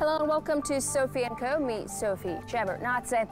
Hello and welcome to Sophie & Co. Me, Sophie Shevardnadze.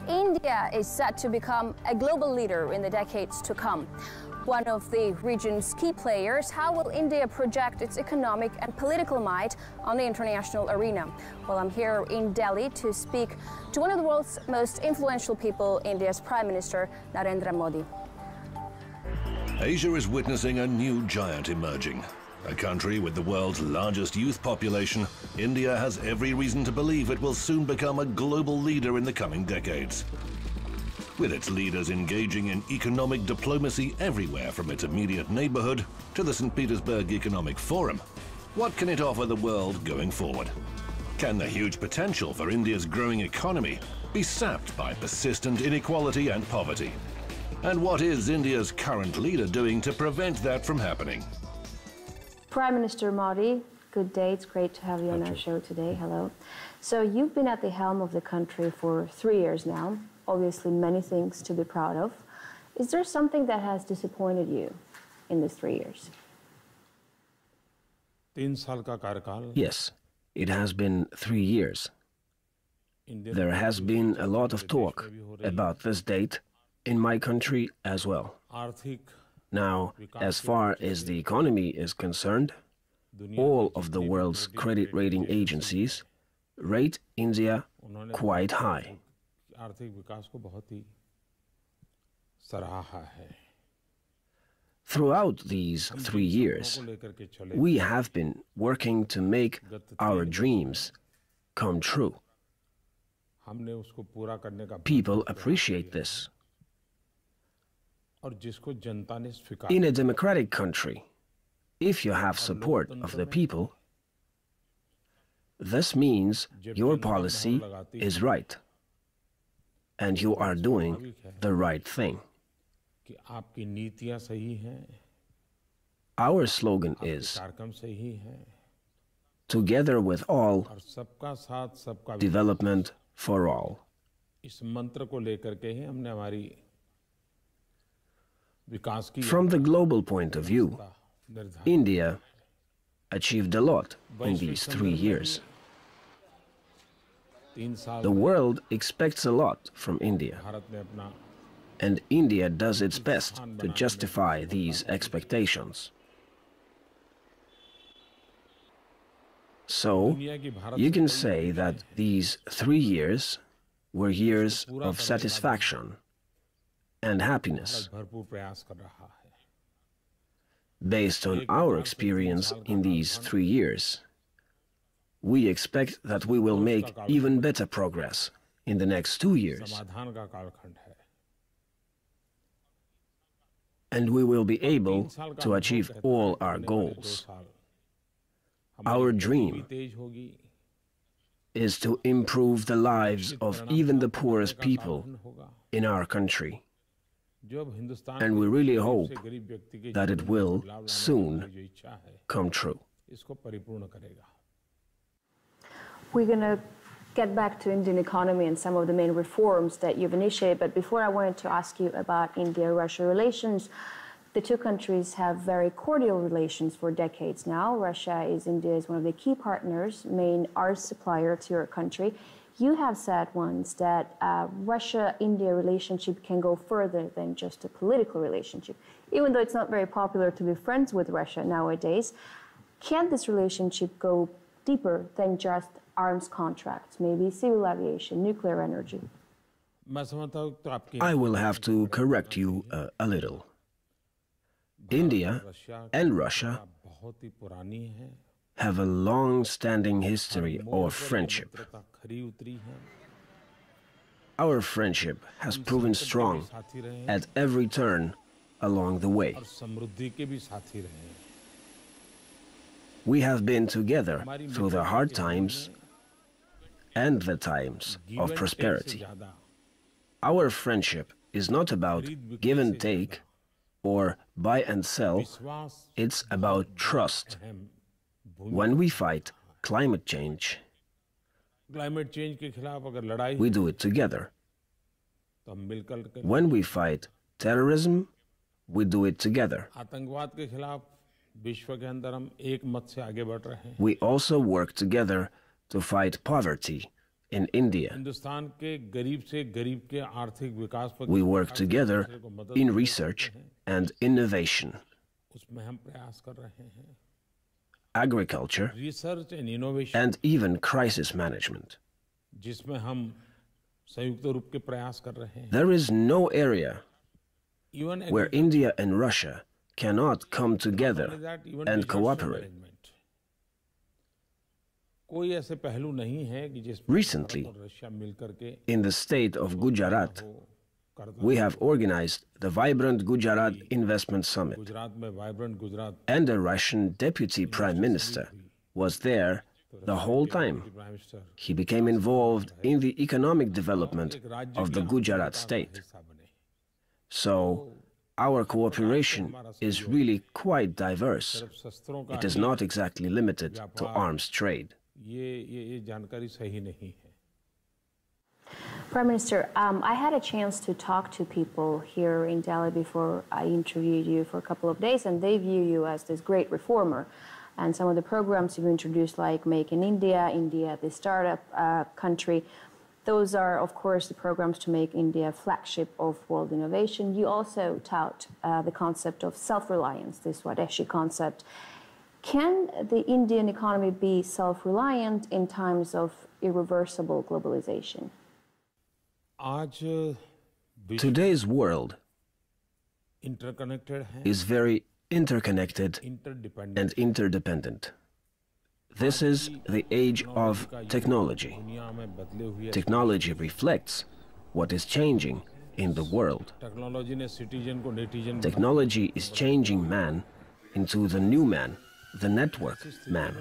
India is set to become a global leader in the decades to come. One of the region's key players, how will India project its economic and political might on the international arena? Well, I'm here in Delhi to speak to one of the world's most influential people, India's Prime Minister Narendra Modi. Asia is witnessing a new giant emerging. A country with the world's largest youth population, India has every reason to believe it will soon become a global leader in the coming decades. With its leaders engaging in economic diplomacy everywhere from its immediate neighborhood to the St. Petersburg Economic Forum, what can it offer the world going forward? Can the huge potential for India's growing economy be sapped by persistent inequality and poverty? And what is India's current leader doing to prevent that from happening? Prime Minister Modi, good day. It's great to have you on our show today. Hello. So you've been at the helm of the country for 3 years now. Obviously, many things to be proud of. Is there something that has disappointed you in these 3 years? Yes, it has been 3 years. There has been a lot of talk about this date in my country as well. Now, as far as the economy is concerned, all of the world's credit rating agencies rate India quite high. Throughout these 3 years, we have been working to make our dreams come true. People appreciate this. In a democratic country, if you have support of the people, this means your policy is right, and you are doing the right thing. Our slogan is, together with all, development for all. From the global point of view, India achieved a lot in these 3 years. The world expects a lot from India, and India does its best to justify these expectations. So, you can say that these 3 years were years of satisfaction and happiness. Based on our experience in these 3 years, we expect that we will make even better progress in the next 2 years. And we will be able to achieve all our goals. Our dream is to improve the lives of even the poorest people in our country. And we really hope that it will soon come true. We're going to get back to Indian economy and some of the main reforms that you've initiated. But before, I wanted to ask you about India-Russia relations. The two countries have very cordial relations for decades now. Russia is India's one of the key partners, main arms supplier to your country. You have said once that Russia-India relationship can go further than just a political relationship. Even though it's not very popular to be friends with Russia nowadays, can this relationship go deeper than just arms contracts, maybe civil aviation, nuclear energy? I will have to correct you a little. India and Russia have a long-standing history of friendship. Our friendship has proven strong at every turn along the way. We have been together through the hard times and the times of prosperity. Our friendship is not about give and take or buy and sell, it's about trust. When we fight climate change, we do it together. When we fight terrorism, we do it together. We also work together to fight poverty in India. We work together in research and innovation, agriculture, and even crisis management. There is no area where India and Russia cannot come together and cooperate. Recently, in the state of Gujarat, we have organized the Vibrant Gujarat Investment Summit, and the Russian Deputy Prime Minister was there the whole time. He became involved in the economic development of the Gujarat state. So, our cooperation is really quite diverse. It is not exactly limited to arms trade. Prime Minister, I had a chance to talk to people here in Delhi before I interviewed you for a couple of days, and they view you as this great reformer. And some of the programs you've introduced, like Make in India, India, the startup country, those are, of course, the programs to make India a flagship of world innovation. You also tout the concept of self-reliance, this Swadeshi concept. Can the Indian economy be self-reliant in times of irreversible globalization? Today's world is very interconnected and interdependent. This is the age of technology. Technology reflects what is changing in the world. Technology is changing man into the new man, the network man.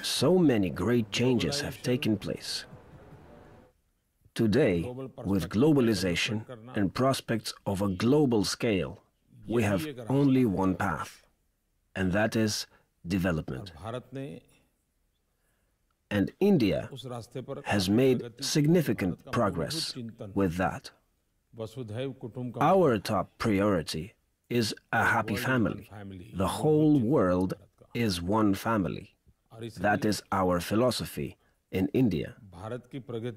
So many great changes have taken place. Today, with globalization and prospects of a global scale, we have only one path, and that is development. And India has made significant progress with that. Our top priority is a happy family. The whole world is one family. That is our philosophy in India.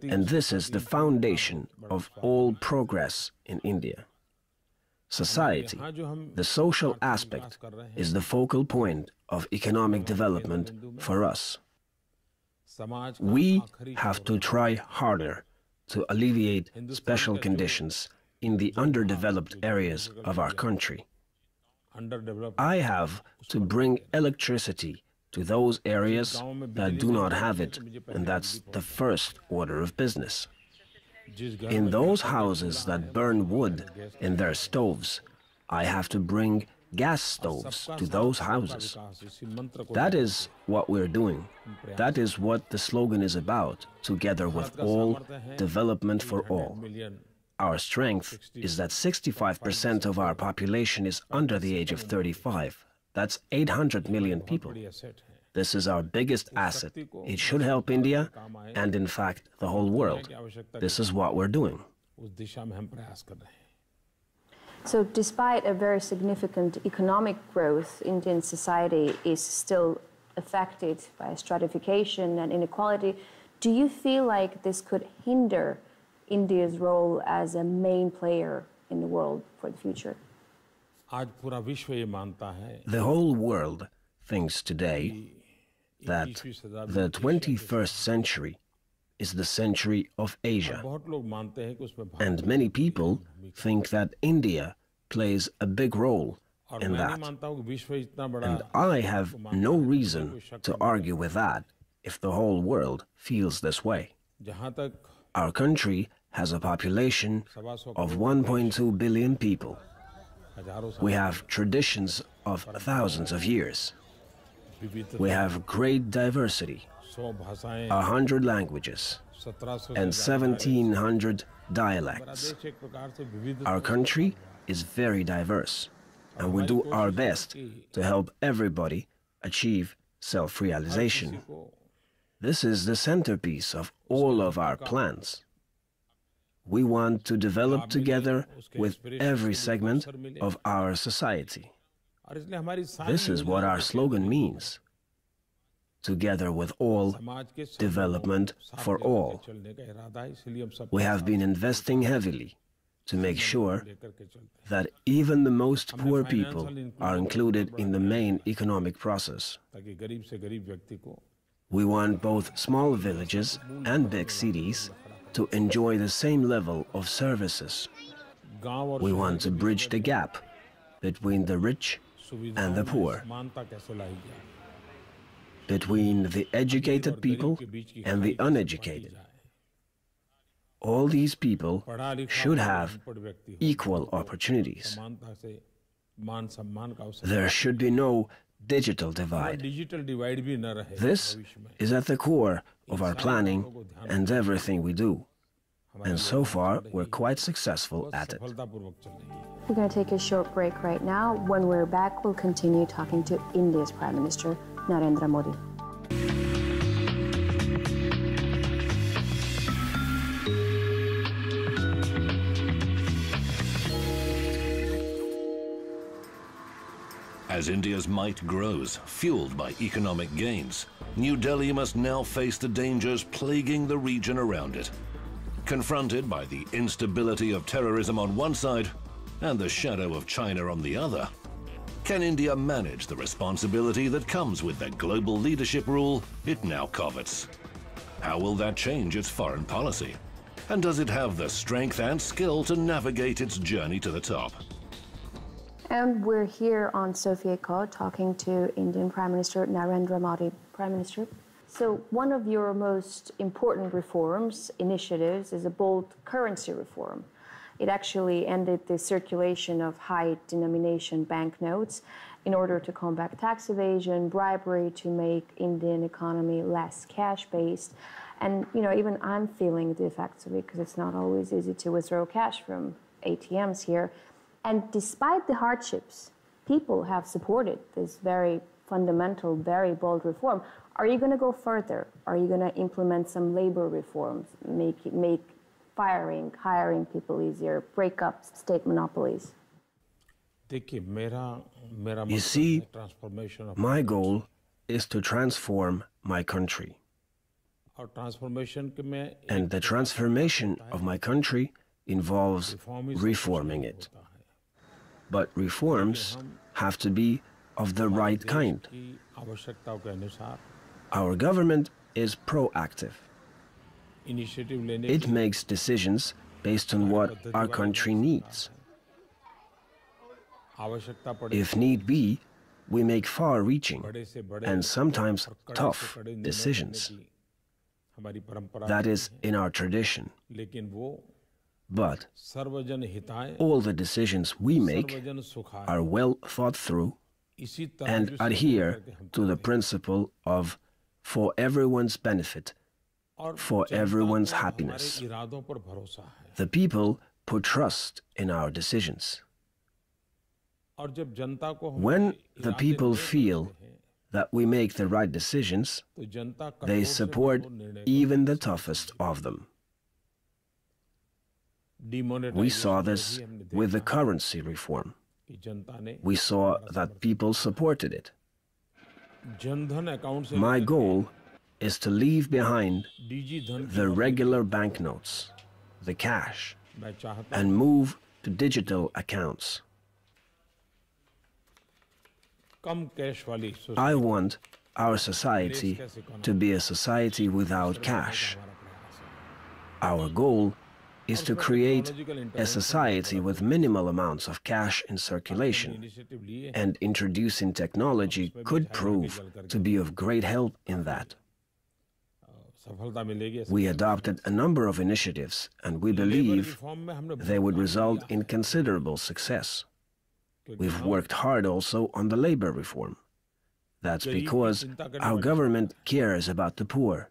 And this is the foundation of all progress in India. Society, the social aspect, is the focal point of economic development for us. We have to try harder to alleviate special conditions in the underdeveloped areas of our country. I have to bring electricity to those areas that do not have it, and that's the first order of business. In those houses that burn wood in their stoves, I have to bring gas stoves to those houses. That is what we're doing. That is what the slogan is about, together with all, development for all. Our strength is that 65% of our population is under the age of 35. That's 800 million people. This is our biggest asset. It should help India and, in fact, the whole world. This is what we're doing. So despite a very significant economic growth, Indian society is still affected by stratification and inequality. Do you feel like this could hinder India's role as a main player in the world for the future? The whole world thinks today that the 21st century is the century of Asia. And many people think that India plays a big role in that. And I have no reason to argue with that if the whole world feels this way. Our country has a population of 1.2 billion people. We have traditions of thousands of years. We have great diversity, 100 languages, and 1,700 dialects. Our country is very diverse, and we do our best to help everybody achieve self-realization. This is the centerpiece of all of our plans. We want to develop together with every segment of our society. This is what our slogan means. together with all, development for all. We have been investing heavily to make sure that even the most poor people are included in the main economic process. We want both small villages and big cities to enjoy the same level of services. We want to bridge the gap between the rich and the poor, between the educated people and the uneducated. All these people should have equal opportunities. There should be no digital divide. This is at the core of our planning and everything we do. And so far, we're quite successful at it. We're going to take a short break right now. When we're back, we'll continue talking to India's Prime Minister, Narendra Modi. As India's might grows, fueled by economic gains, New Delhi must now face the dangers plaguing the region around it. Confronted by the instability of terrorism on one side and the shadow of China on the other, can India manage the responsibility that comes with the global leadership role it now covets? How will that change its foreign policy? And does it have the strength and skill to navigate its journey to the top? And we're here on Sophia Call talking to Indian Prime Minister Narendra Modi. Prime Minister, so one of your most important reforms, initiatives, is a bold currency reform. It actually ended the circulation of high-denomination banknotes in order to combat tax evasion, bribery, to make Indian economy less cash-based. And, you know, even I'm feeling the effects of it because it's not always easy to withdraw cash from ATMs here. And despite the hardships, people have supported this very fundamental, very bold reform. Are you going to go further? Are you going to implement some labor reforms, make hiring people easier, break up state monopolies? You see, my goal is to transform my country. And the transformation of my country involves reforming it. But reforms have to be of the right kind. Our government is proactive. It makes decisions based on what our country needs. If need be, we make far-reaching and sometimes tough decisions. That is in our tradition. But all the decisions we make are well thought through and adhere to the principle of for everyone's benefit, for everyone's happiness. The people put trust in our decisions. When the people feel that we make the right decisions, they support even the toughest of them. We saw this with the currency reform. We saw that people supported it. My goal is to leave behind the regular banknotes, the cash, and move to digital accounts. I want our society to be a society without cash. Our goal is to create a society with minimal amounts of cash in circulation, and introducing technology could prove to be of great help in that. We adopted a number of initiatives, and we believe they would result in considerable success. We've worked hard also on the labor reform. That's because our government cares about the poor.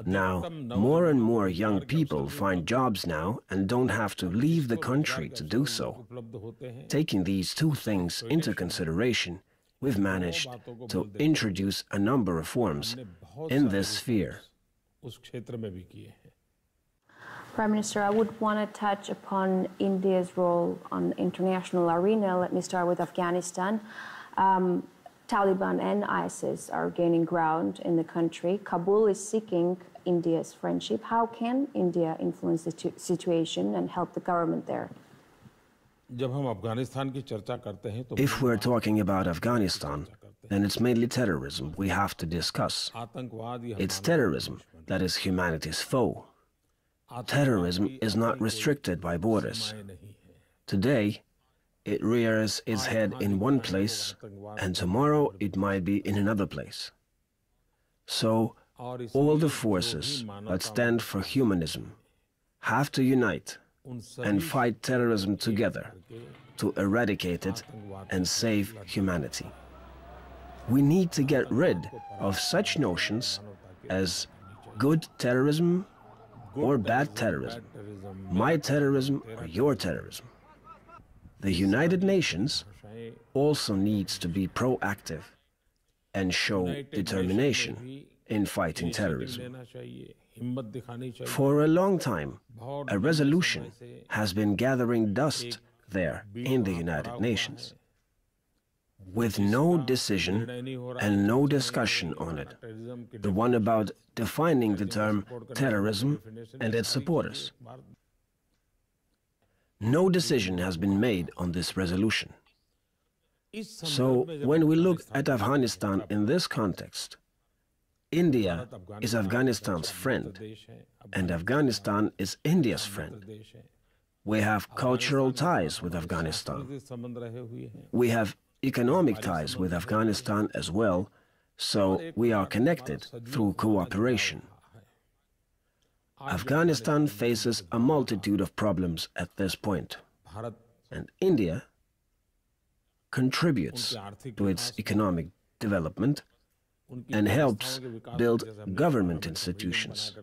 Now, more and more young people find jobs now and don't have to leave the country to do so. Taking these two things into consideration, we've managed to introduce a number of reforms in this sphere. Prime Minister, I would want to touch upon India's role on the international arena. Let me start with Afghanistan. Taliban and ISIS are gaining ground in the country. Kabul is seeking India's friendship. How can India influence the situation and help the government there? If we're talking about Afghanistan, then it's mainly terrorism we have to discuss. It's terrorism that is humanity's foe. Terrorism is not restricted by borders. Today, it rears its head in one place, and tomorrow it might be in another place. So, all the forces that stand for humanism have to unite and fight terrorism together to eradicate it and save humanity. We need to get rid of such notions as good terrorism or bad terrorism, my terrorism or your terrorism. The United Nations also needs to be proactive and show determination in fighting terrorism. For a long time, a resolution has been gathering dust there in the United Nations, with no decision and no discussion on it, the one about defining the term terrorism and its supporters. No decision has been made on this resolution. So, when we look at Afghanistan in this context, India is Afghanistan's friend, and Afghanistan is India's friend. We have cultural ties with Afghanistan. We have economic ties with Afghanistan as well, so we are connected through cooperation. Afghanistan faces a multitude of problems at this point, and India contributes to its economic development and helps build government institutions.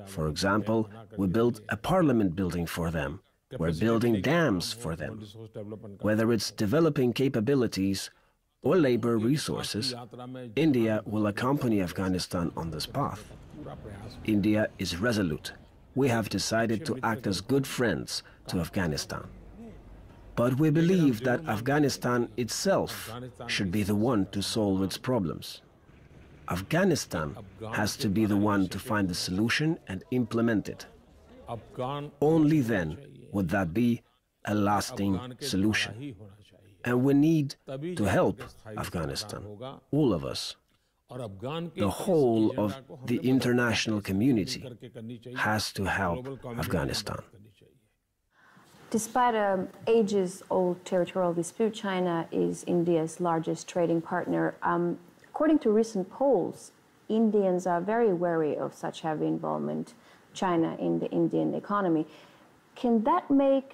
For example, we built a parliament building for them. We're building dams for them. Whether it's developing capabilities or labor resources, India will accompany Afghanistan on this path. India is resolute. We have decided to act as good friends to Afghanistan. But we believe that Afghanistan itself should be the one to solve its problems. Afghanistan has to be the one to find the solution and implement it. Only then would that be a lasting solution. And we need to help Afghanistan, all of us. The whole of the international community has to help Afghanistan. Despite an ages-old territorial dispute, China is India's largest trading partner. According to recent polls, Indians are very wary of such heavy involvement, China, in the Indian economy. Can that make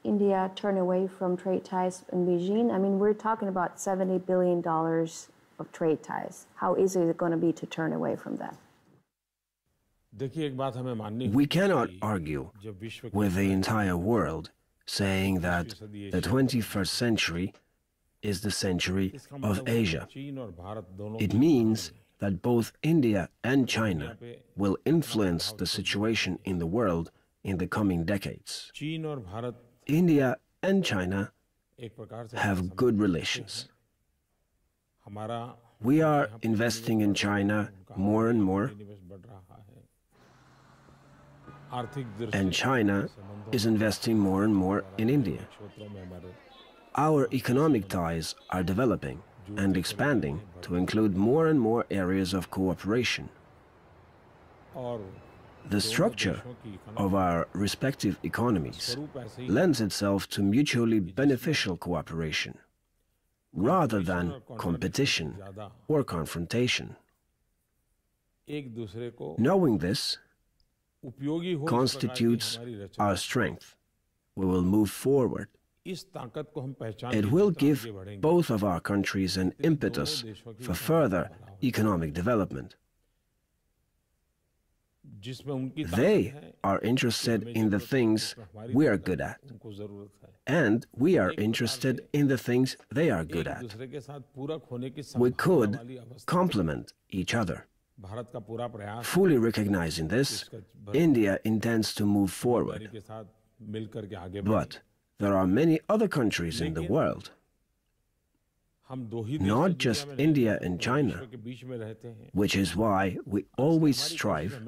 India turn away from trade ties in Beijing? I mean, we're talking about $70 billion of trade ties. How easy is it going to be to turn away from that? We cannot argue with the entire world saying that the 21st century is the century of Asia. It means that both India and China will influence the situation in the world in the coming decades. India and China have good relations. We are investing in China more and more, and China is investing more and more in India. Our economic ties are developing and expanding to include more and more areas of cooperation. The structure of our respective economies lends itself to mutually beneficial cooperation, rather than competition or confrontation. Knowing this constitutes our strength. We will move forward. It will give both of our countries an impetus for further economic development. They are interested in the things we are good at, and we are interested in the things they are good at. We could complement each other. Fully recognizing this, India intends to move forward. But there are many other countries in the world. not just India and China, which is why we always strive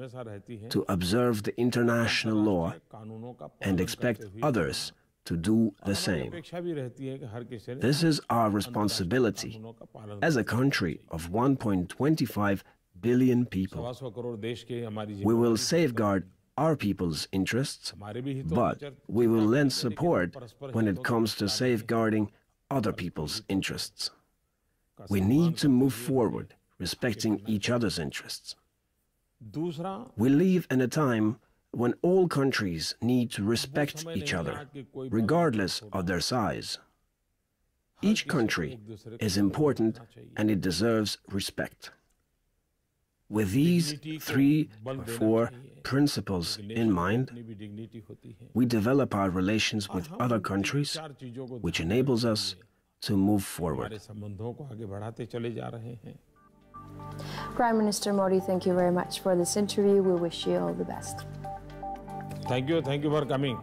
to observe the international law and expect others to do the same. This is our responsibility as a country of 1.25 billion people. We will safeguard our people's interests, but we will lend support when it comes to safeguarding other people's interests. We need to move forward, respecting each other's interests. We live in a time when all countries need to respect each other, regardless of their size. Each country is important and it deserves respect. With these 3 or 4 principles in mind, we develop our relations with other countries, which enables us to move forward. Prime Minister Modi, thank you very much for this interview. We wish you all the best. Thank you for coming.